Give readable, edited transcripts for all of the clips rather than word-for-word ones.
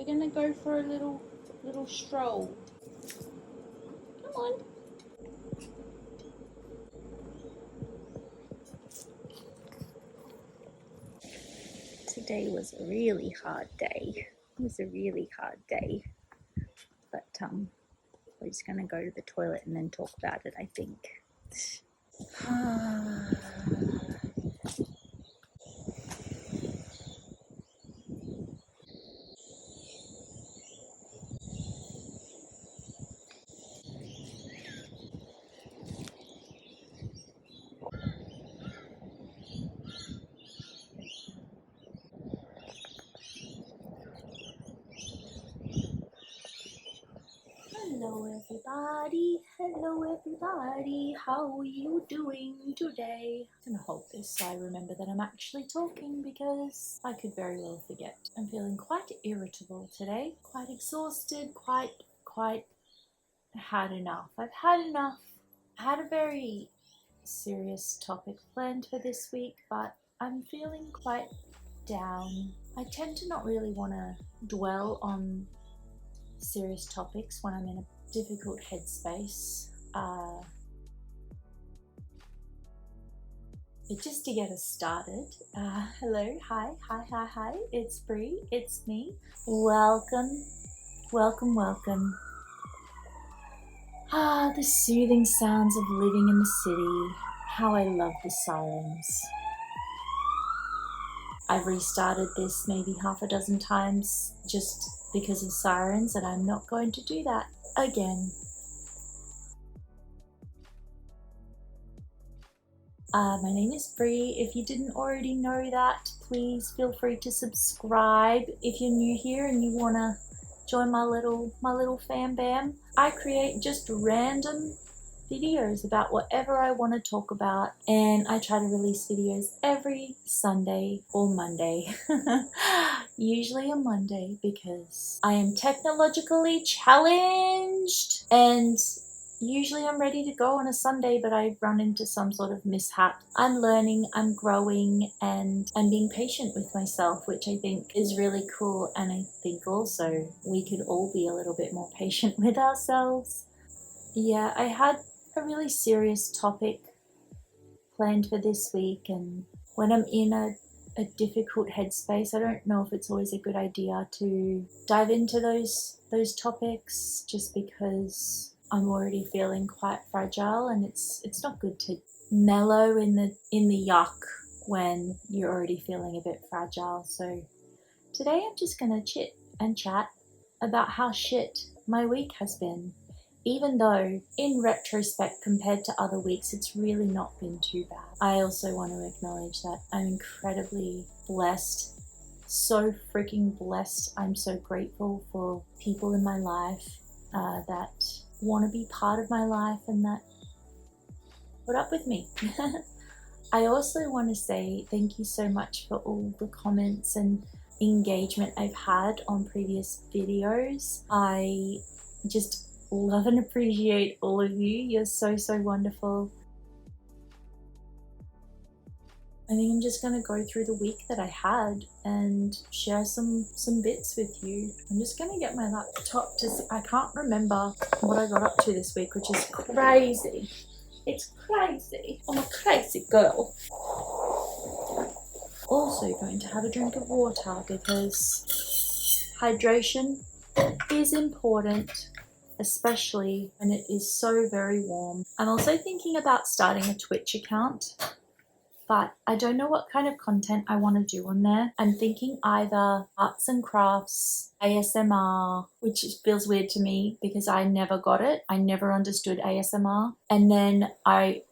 We're gonna go for a little stroll. Come on. Today was a really hard day. It was a really hard day. But we're just gonna go to the toilet and then talk about it, I think. Hello everybody, how are you doing today? I'm gonna hold this so I remember that I'm actually talking because I could very well forget. I'm feeling quite irritable today, quite exhausted, quite had enough. I've had enough. I had a very serious topic planned for this week, but I'm feeling quite down. I tend to not really want to dwell on serious topics when I'm in a difficult headspace. But just to get us started, hello, hi, it's Bree, it's me. Welcome. The soothing sounds of living in the city. How I love the sirens. I've restarted this maybe half a dozen times just because of sirens, and I'm not going to do that again. My name is Bree. If you didn't already know that, please feel free to subscribe. If you're new here and you wanna join my little fam bam, I create just random videos about whatever I want to talk about, and I try to release videos every Sunday or Monday. Usually a Monday because I am technologically challenged, and usually I'm ready to go on a Sunday, but I run into some sort of mishap. I'm learning, I'm growing, and I'm being patient with myself, which I think is really cool, and I think also we could all be a little bit more patient with ourselves. Yeah, I had a really serious topic planned for this week, and when I'm in a difficult headspace, I don't know if it's always a good idea to dive into those topics just because I'm already feeling quite fragile, and it's not good to mellow in the yuck when you're already feeling a bit fragile. So today I'm just gonna chit and chat about how shit my week has been, even though in retrospect compared to other weeks it's really not been too bad. I also want to acknowledge that I'm incredibly blessed, so freaking blessed. I'm so grateful for people in my life that want to be part of my life and that put up with me. I also want to say thank you so much for all the comments and engagement I've had on previous videos. I just love and appreciate all of you. You're so wonderful. I think I'm just going to go through the week that I had and share some bits with you. I'm just going to get my laptop to see. I can't remember what I got up to this week, which is crazy. It's crazy. I'm a crazy girl. Also going to have a drink of water because hydration is important, especially when it is so very warm. I'm also thinking about starting a Twitch account, but I don't know what kind of content I want to do on there. I'm thinking either arts and crafts, ASMR, which feels weird to me because I never got it. I never understood ASMR. And then I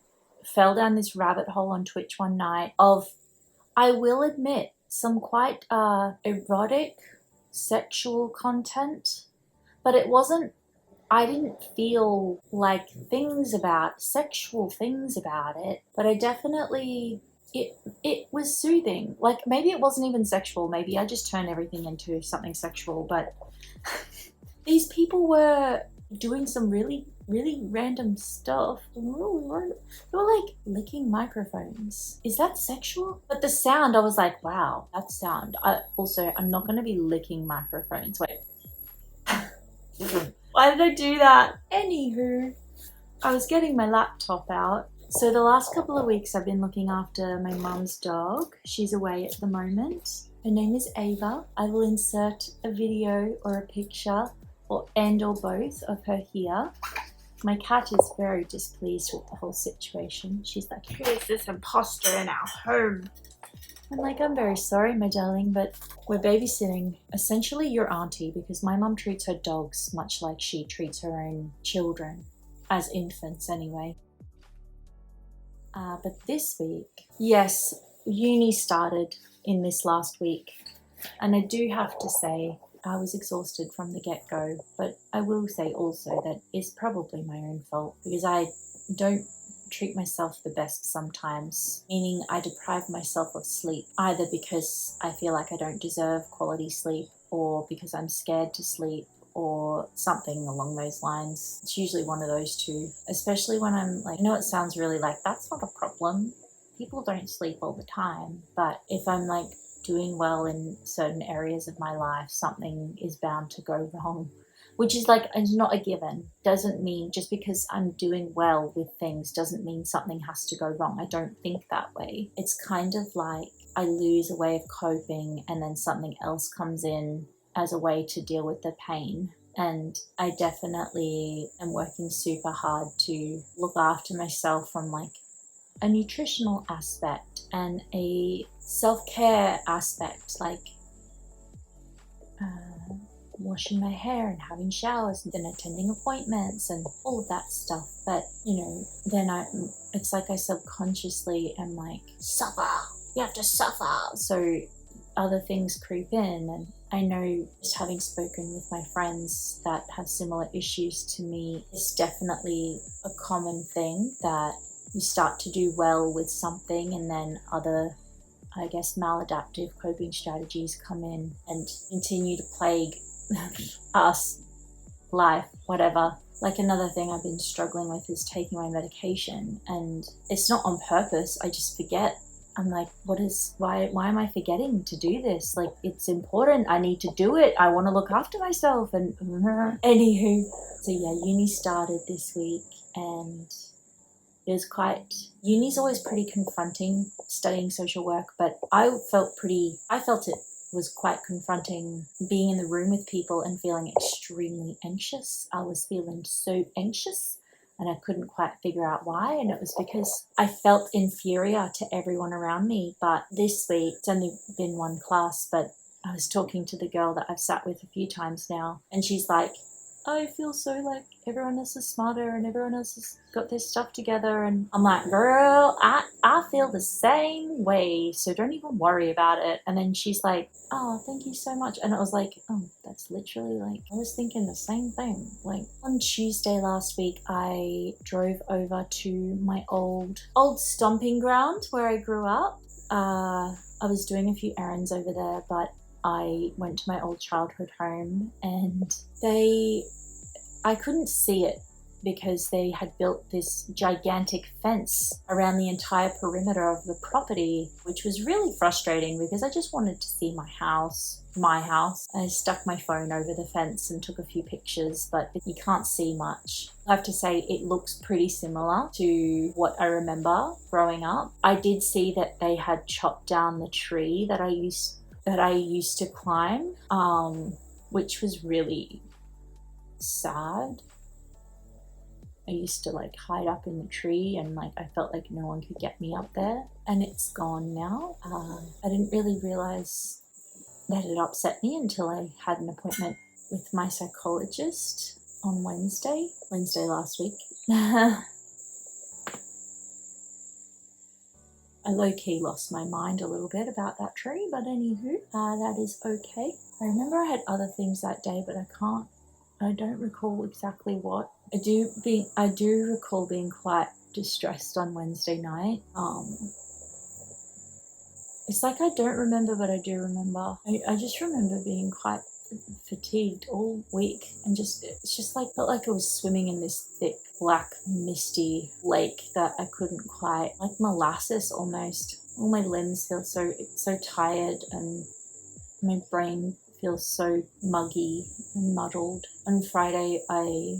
fell down this rabbit hole on Twitch one night of, I will admit, some quite erotic, sexual content, but it wasn't, I didn't feel like sexual things about it, but I definitely, it was soothing. Like maybe it wasn't even sexual, maybe I just turned everything into something sexual, but these people were doing some really really random stuff. They were like licking microphones. Is that sexual? But the sound, I was like, wow, that sound. I'm not going to be licking microphones. Wait. Why did I do that? Anywho, I was getting my laptop out. So the last couple of weeks I've been looking after my mum's dog. She's away at the moment. Her name is Ava. I will insert a video or a picture or both of her here. My cat is very displeased with the whole situation. She's like, who is this imposter in our home? I'm like, I'm very sorry, my darling, but we're babysitting essentially your auntie because my mum treats her dogs much like she treats her own children, as infants anyway. But this week, yes, uni started in this last week, and I do have to say I was exhausted from the get-go, but I will say also that it's probably my own fault because I don't treat myself the best sometimes, meaning I deprive myself of sleep, either because I feel like I don't deserve quality sleep or because I'm scared to sleep or something along those lines. It's usually one of those two, especially when I'm like, I know it sounds really like, that's not a problem. People don't sleep all the time, but if I'm like doing well in certain areas of my life, something is bound to go wrong. Which is like, it's not a given. Doesn't mean just because I'm doing well with things doesn't mean something has to go wrong. I don't think that way. It's kind of like I lose a way of coping and then something else comes in as a way to deal with the pain. And I definitely am working super hard to look after myself from like a nutritional aspect and a self-care aspect, like washing my hair and having showers and then attending appointments and all of that stuff. But you know, then it's like I subconsciously am like, suffer, you have to suffer. So other things creep in, and I know just having spoken with my friends that have similar issues to me, it's definitely a common thing that you start to do well with something and then other, I guess, maladaptive coping strategies come in and continue to plague us, life, whatever. Like another thing I've been struggling with is taking my medication, and it's not on purpose, I just forget. I'm like, why am I forgetting to do this? Like, it's important, I need to do it, I want to look after myself. And anywho, so yeah, uni started this week and it was uni's always pretty confronting, studying social work, but I felt it was quite confronting being in the room with people and feeling extremely anxious. I was feeling so anxious and I couldn't quite figure out why, and it was because I felt inferior to everyone around me. But this week, it's only been one class, but I was talking to the girl that I've sat with a few times now, and she's like, I feel so like everyone else is smarter and everyone else has got their stuff together. And I'm like, girl, I feel the same way, so don't even worry about it. And then she's like, oh, thank you so much. And I was like, oh, that's literally like, I was thinking the same thing. Like on Tuesday last week, I drove over to my old stomping ground where I grew up. I was doing a few errands over there, but I went to my old childhood home and I couldn't see it because they had built this gigantic fence around the entire perimeter of the property, which was really frustrating because I just wanted to see my house. I stuck my phone over the fence and took a few pictures, but you can't see much. I have to say it looks pretty similar to what I remember growing up. I did see that they had chopped down the tree that I used to climb, which was really sad. I used to like hide up in the tree and like I felt like no one could get me up there, and it's gone now. I didn't really realize that it upset me until I had an appointment with my psychologist on Wednesday last week. I low-key lost my mind a little bit about that tree, but anywho, that is okay. I remember I had other things that day, but I don't recall exactly what. I do recall being quite distressed on Wednesday night. It's like I don't remember, but I do remember. I just remember being quite fatigued all week, and it's just like felt like I was swimming in this thick black misty lake that I couldn't quite, like molasses almost. All my limbs feel so tired, and my brain feels so muggy and muddled. On Friday I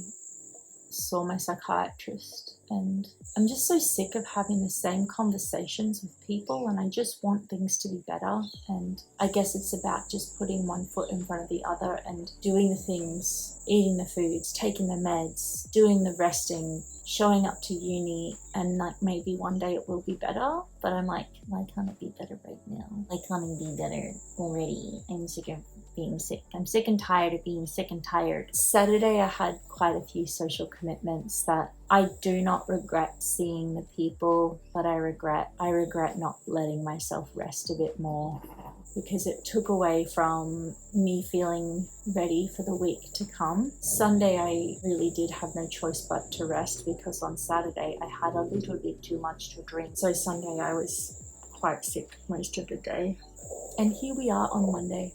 saw my psychiatrist, and I'm just so sick of having the same conversations with people, and I just want things to be better. And I guess it's about just putting one foot in front of the other and doing the things, eating the foods, taking the meds, doing the resting, showing up to uni, and like maybe one day it will be better. But I'm like, why can't it be better right now? Why can't it be better already? I'm sick of being sick. I'm sick and tired of being sick and tired. Saturday I had quite a few social commitments that I do not regret seeing the people, but I regret not letting myself rest a bit more, because it took away from me feeling ready for the week to come. Sunday I really did have no choice but to rest, because on Saturday I had a little bit too much to drink. So Sunday I was quite sick most of the day. And here we are on Monday.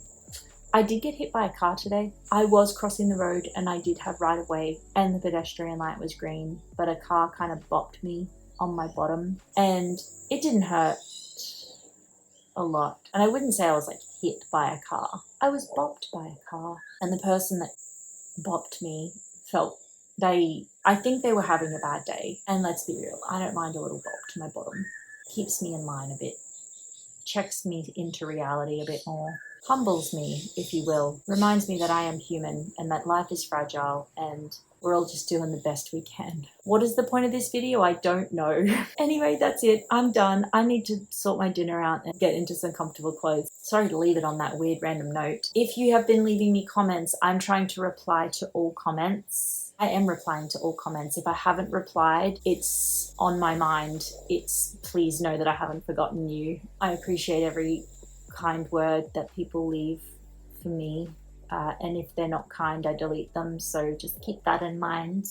I did get hit by a car today. I was crossing the road and I did have right of way and the pedestrian light was green, but a car kind of bopped me on my bottom, and it didn't hurt a lot. And I wouldn't say I was like hit by a car. I was bopped by a car, and the person that bopped me I think they were having a bad day. And let's be real, I don't mind a little bop to my bottom. Keeps me in line a bit, checks me into reality a bit more, humbles me, if you will, reminds me that I am human and that life is fragile and we're all just doing the best we can. What is the point of this video? I don't know. Anyway, that's it. I'm done. I need to sort my dinner out and get into some comfortable clothes. Sorry to leave it on that weird random note. If you have been leaving me comments, I'm trying to reply to all comments. I am replying to all comments. If I haven't replied, it's on my mind. Please know that I haven't forgotten you. I appreciate every kind word that people leave for me, and if they're not kind, I delete them, so just keep that in mind,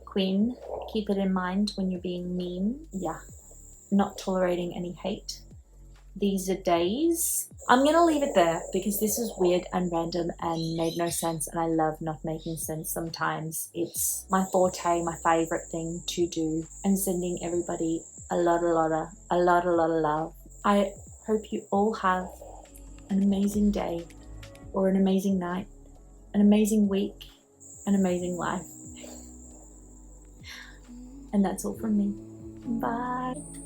Queen. Keep it in mind when you're being mean. Yeah, not tolerating any hate. These are days. I'm gonna leave it there because this is weird and random and made no sense, and I love not making sense sometimes. It's my forte, my favorite thing to do. And sending everybody a lot of love. I hope you all have an amazing day, or an amazing night, an amazing week, an amazing life. And that's all from me. Bye.